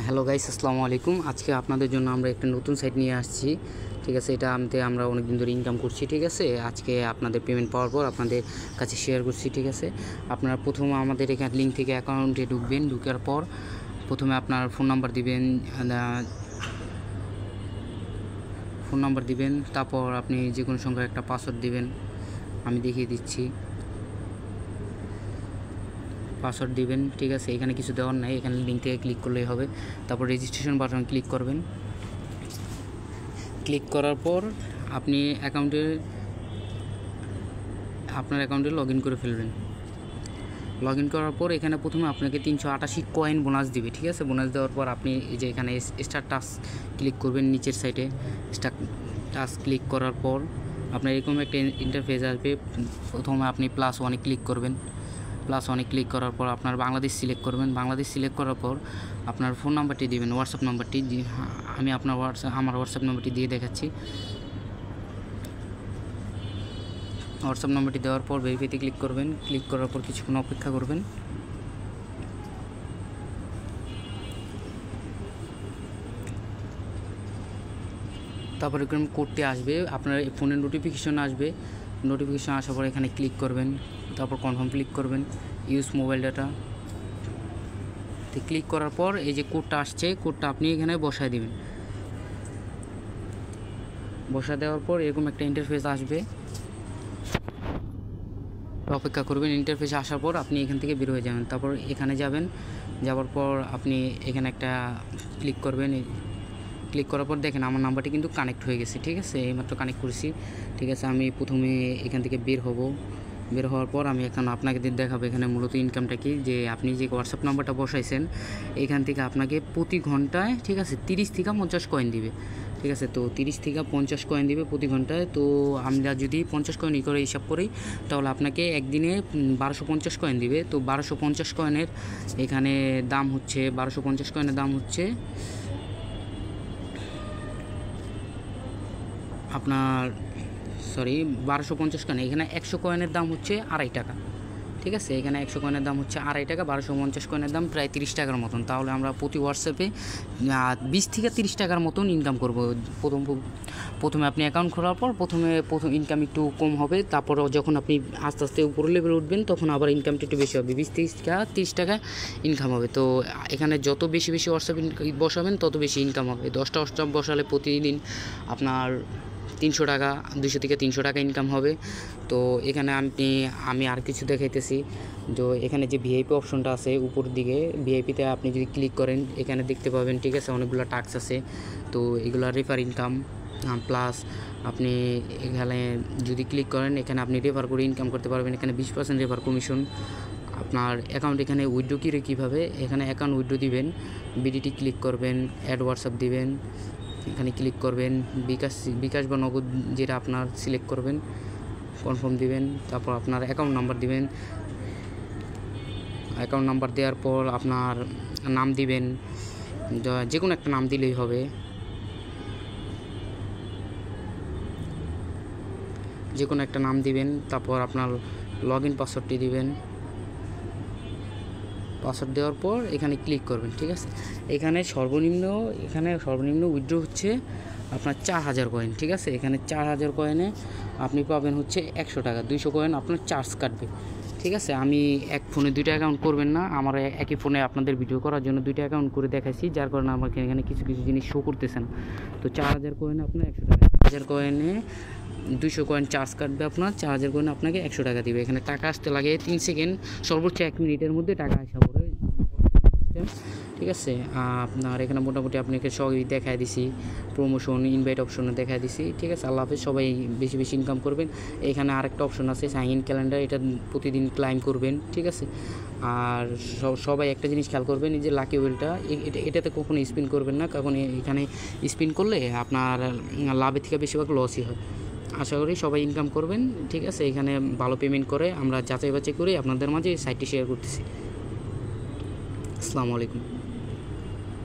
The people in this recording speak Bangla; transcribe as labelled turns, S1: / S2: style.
S1: হ্যালো গাইস, আসসালামু আলাইকুম। আজকে আপনাদের জন্য আমরা একটা নতুন সাইট নিয়ে আসছি। ঠিক আছে, এটা আমরা অনেক দিন ধরে ইনকাম করছি। ঠিক আছে, আজকে আপনাদের পেমেন্ট পাওয়ার পর আপনাদের কাছে শেয়ার করছি। ঠিক আছে, আপনারা প্রথমে আমাদের এখানে লিঙ্ক থেকে অ্যাকাউন্টে ঢুকবেন। ঢুকার পর প্রথমে আপনার ফোন নাম্বার দিবেন, তারপর আপনি যে কোনো সংখ্যার একটা পাসওয়ার্ড দিবেন। আমি দেখিয়ে দিচ্ছি, পাসওয়ার্ড দিবেন। ঠিক আছে, এখানে কিছু দেওয়ার নাই, এখানে লিঙ্ক থেকে ক্লিক করলেই হবে। তারপর রেজিস্ট্রেশন বাটন ক্লিক করবেন। ক্লিক করার পর আপনি আপনার অ্যাকাউন্টে লগ ইন করে ফেলবেন। লগ ইন করার পর এখানে প্রথমে আপনাকে 388 কয়েন বোনাস দিবে। ঠিক আছে, বোনাস দেওয়ার পর আপনি এই যে এখানে স্টার টাস্ক ক্লিক করবেন। নিচের সাইডে স্টার টাস্ক ক্লিক করার পর আপনার এরকম একটা ইন্টারফেস আসবে। প্রথমে আপনি +1 ক্লিক করবেন। +1 ক্লিক করার পর আপনার বাংলাদেশ সিলেক্ট করবেন। বাংলাদেশ সিলেক্ট করার পর আপনার ফোন নাম্বারটি দিবেন, হোয়াটসঅ্যাপ নাম্বারটি। আমি আমার হোয়াটসঅ্যাপ নাম্বারটি দিয়ে দেখাচ্ছি। হোয়াটসঅ্যাপ নাম্বারটি দেওয়ার পর ভেরিফাইতে ক্লিক করবেন। ক্লিক করার পর কিছুক্ষণ অপেক্ষা করবেন। তারপর এরকম কোডটি আসবে, আপনার ফোনে নোটিফিকেশন আসবে। নোটিফিকেশন আসার পর এখানে ক্লিক করবেন। তারপর কনফার্ম ক্লিক করবেন, ইউজ মোবাইল ডাটা। তো ক্লিক করার পর এই যে কোডটা আসছে, কোডটা আপনি এখানে বসায় দিবেন। বসা দেওয়ার পর এরকম একটা ইন্টারফেস আসবে, অপেক্ষা করবেন। ইন্টারফেসে আসার পর আপনি এখান থেকে বের হয়ে যাবেন। তারপর এখানে যাওয়ার পর আপনি এখানে একটা ক্লিক করবেন। ক্লিক করার পর দেখেন আমার নাম্বারটি কিন্তু কানেক্ট হয়ে গেছে। ঠিক আছে, এইমাত্র কানেক্ট করেছি। ঠিক আছে, আমি প্রথমে এখান থেকে বের হব। বের হওয়ার পর আমি এখন আপনাকে দেখাবো এখানে মূলত ইনকামটা কি। যে আপনি যে হোয়াটসঅ্যাপ নাম্বারটা বসাইছেন, এখান থেকে আপনাকে প্রতি ঘন্টায়, ঠিক আছে, 30 থেকে 50 কয়েন দিবে। ঠিক আছে, তো 30 থেকে 50 কয়েন দিবে প্রতি ঘন্টায়। তো আমরা যদি 50 কয়েন করে হিসাব করি, তাহলে আপনাকে একদিনে 1250 কয়েন দিবে। তো 1250 কয়েনের এখানে দাম হচ্ছে 1250 কয়েনের দাম হচ্ছে আপনার 1250 কয়েন। এখানে 100 কয়েনের দাম হচ্ছে 2.5 টাকা। ঠিক আছে, এখানে 100 কয়েনের দাম হচ্ছে 2.5 টাকা। 1250 কয়েনের দাম প্রায় 30 টাকার মতন। তাহলে আমরা প্রতি হোয়াটসঅ্যাপে 20 থেকে 30 টাকার মতন ইনকাম করব। প্রথমে আপনি অ্যাকাউন্ট খোলার পর প্রথম ইনকাম একটু কম হবে। তারপর যখন আপনি আস্তে আস্তে উপর লেভেলে উঠবেন, তখন আবার ইনকামটা একটু বেশি হবে। 20-30 টাকা ইনকাম হবে। তো এখানে যত বেশি হোয়াটসঅ্যাপ বসাবেন, তত বেশি ইনকাম হবে। 10টা হোয়াটসঅ্যাপ বসালে প্রতিদিন আপনার 300 টাকা, 200 থেকে 300 টাকা ইনকাম হবে। তো এখানে আমি আর কিছু দেখাইতেছি। তো এখানে যে ভিআইপি অপশনটা আছে উপর দিকে, ভিআইপিতে আপনি যদি ক্লিক করেন, এখানে দেখতে পাবেন। ঠিক আছে, অনেকগুলো টাস্ক আছে। তো এগুলো রেফার ইনকাম প্লাস আপনি এখানে যদি ক্লিক করেন, এখানে আপনি রেফার করে ইনকাম করতে পারবেন। এখানে 20% রেফার কমিশন। আপনার অ্যাকাউন্ট এখানে উইথড্র কীভাবে, এখানে অ্যাকাউন্ট উইথড্র দিবেন। বিডিটি ক্লিক করবেন, অ্যাড হোয়াটসঅ্যাপ দিবেন, এখানে ক্লিক করবেন। বিকাশ বা নগদ যেটা আপনার সিলেক্ট করবেন, কনফার্ম দিবেন। তারপর আপনার অ্যাকাউন্ট নাম্বার দিবেন। অ্যাকাউন্ট নাম্বার দেওয়ার পর আপনার নাম দিবেন, যে কোনো একটা নাম দিলেই হবে। যে কোনো একটা নাম দিবেন। তারপর আপনার লগ ইন পাসওয়ার্ডটি দিবেন। পাসওয়ার্ড দেওয়ার পর এখানে ক্লিক করবেন। ঠিক আছে, এখানে সর্বনিম্ন উইথড্র হচ্ছে আপনার 4000 কয়েন। ঠিক আছে, এখানে 4000 কয়েনে আপনি পাবেন হচ্ছে 100 টাকা। 200 কয়েন আপনার চার্জ কাটবে। ঠিক আছে, আমি এক ফোনে 2টা অ্যাকাউন্ট করবেন না। আমার একই ফোনে আপনাদের ভিডিও করার জন্য 2টা অ্যাকাউন্ট করে দেখাইছি, যার কারণে আমাকে এখানে কিছু জিনিস শো করতেছে না। তো 4000 কয়েনে আপনার 100 টাকা, 1000 কয়েনে 200 কয়েন চার্জ কাটবে আপনার। 4000 কয়েনে আপনাকে 100 টাকা দিবে। এখানে টাকা আসতে লাগে 3 সেকেন্ড, সর্বোচ্চ 1 মিনিটের মধ্যে টাকা আসা পড়ে। ঠিক আছে, আপনার এখানে মোটামুটি আপনাকে সবই দেখায় দিছি, প্রমোশন, ইনভাইট অপশনে দেখায় দিছি। ঠিক আছে, আল্লাহ হাফেজ। সবাই বেশি ইনকাম করবেন। এখানে আরেকটা অপশন আছে সাইন ইন ক্যালেন্ডার, এটা প্রতিদিন ক্লাইম করবেন। ঠিক আছে, আর সবাই একটা জিনিস খেয়াল করবেন, এই যে লাকি ওয়েলটা, এটাতে কখনো স্পিন করবেন না, কারণ এখানে স্পিন করলে আপনার লাভের থেকে বেশিরভাগ লসই হয়। আশা করি সবাই ইনকাম করবেন। ঠিক আছে, এখানে ভালো পেমেন্ট করে আমরা যাচাই বাছাই করে আপনাদের মাঝে সাইটটি শেয়ার করতেছি। আসসালামু আলাইকুম।